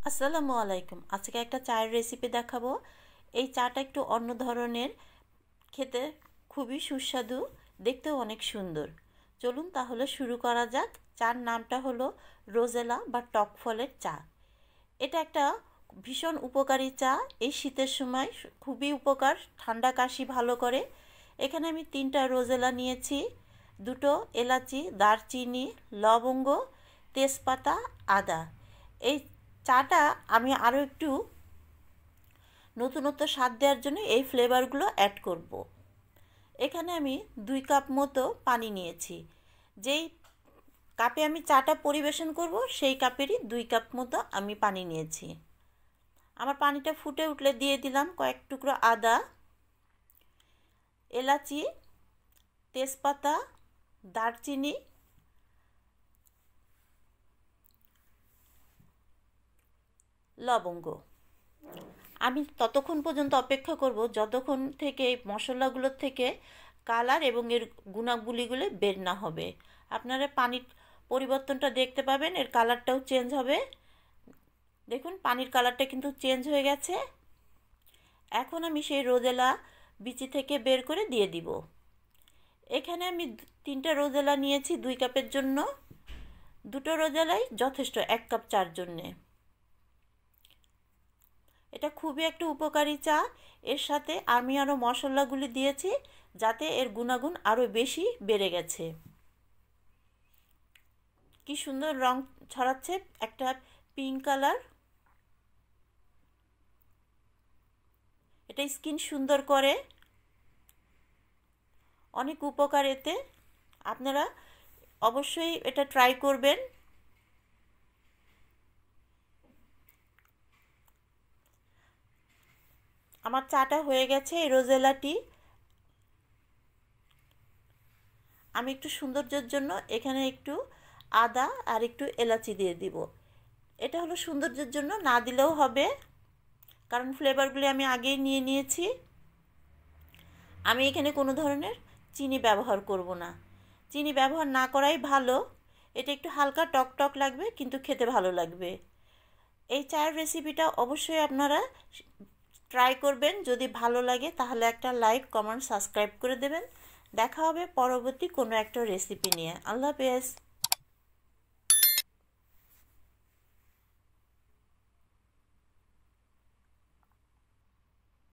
আসসালামু আলাইকুম। আজকে একটা চায়ের রেসিপি দেখাবো। এই চাটা একটু অন্য ধরনের, খেতে খুবই সুস্বাদু, দেখতেও অনেক সুন্দর। চলুন তাহলে শুরু করা যাক। চার নামটা হলো রোজেলা বা টক ফলের চা। এটা একটা ভীষণ উপকারী চা। এই শীতের সময় খুবই উপকার, ঠান্ডা কাশি ভালো করে। এখানে আমি 3টা রোজেলা নিয়েছি, 2টো এলাচি, দারচিনি, লবঙ্গ, তেজপাতা, আদা। এই চাটা আমি আরও একটু নতুনত্ব স্বাদ দেওয়ার জন্য এই ফ্লেভারগুলো অ্যাড করব। এখানে আমি 2 কাপ মতো পানি নিয়েছি। যেই কাপে আমি চাটা পরিবেশন করব সেই কাপেরই 2 কাপ মতো আমি পানি নিয়েছি। আমার পানিটা ফুটে উঠলে দিয়ে দিলাম কয়েক টুকরো আদা, এলাচি, তেজপাতা, দারচিনি, লবঙ্গ। আমি ততক্ষণ পর্যন্ত অপেক্ষা করব যতক্ষণ থেকে এই মশলাগুলোর থেকে কালার এবং এর গুণাবলীগুলো বের না হবে। আপনারা পানির পরিবর্তনটা দেখতে পাবেন, এর কালারটাও চেঞ্জ হবে। দেখুন পানির কালারটা কিন্তু চেঞ্জ হয়ে গেছে। এখন আমি সেই রোজেলা বিচি থেকে বের করে দিয়ে দিব। এখানে আমি 3টা রোজেলা নিয়েছি 2 কাপের জন্য। 2টো রোজেলাই যথেষ্ট 1 কাপ চার জন্যে। এটা খুবই একটা উপকারী চা। এর সাথে আমি আরও মশলাগুলি দিয়েছি যাতে এর গুণাগুণ আরও বেশি বেড়ে গেছে। কি সুন্দর রং ছড়াচ্ছে, একটা পিঙ্ক কালার। এটা স্কিন সুন্দর করে, অনেক উপকার এতে। আপনারা অবশ্যই এটা ট্রাই করবেন। আমার চাটা হয়ে গেছে। এই রোজেলাটি আমি একটু সৌন্দর্যের জন্য এখানে একটু আদা আর একটু এলাচি দিয়ে দিব। এটা হলো সৌন্দর্যের জন্য, না দিলেও হবে, কারণ ফ্লেভারগুলি আমি আগেই নিয়ে নিয়েছি। আমি এখানে কোনো ধরনের চিনি ব্যবহার করব না। চিনি ব্যবহার না করাই ভালো। এটা একটু হালকা টক টক লাগবে, কিন্তু খেতে ভালো লাগবে। এই চায়ের রেসিপিটা অবশ্যই আপনারা ট্রাই করবেন। যদি ভালো লাগে তাহলে একটা লাইক, কমেন্ট, সাবস্ক্রাইব করে দেবেন। দেখা হবে পরবর্তী কোনো একটা রেসিপি নিয়ে। আল্লাহ হাফেজ।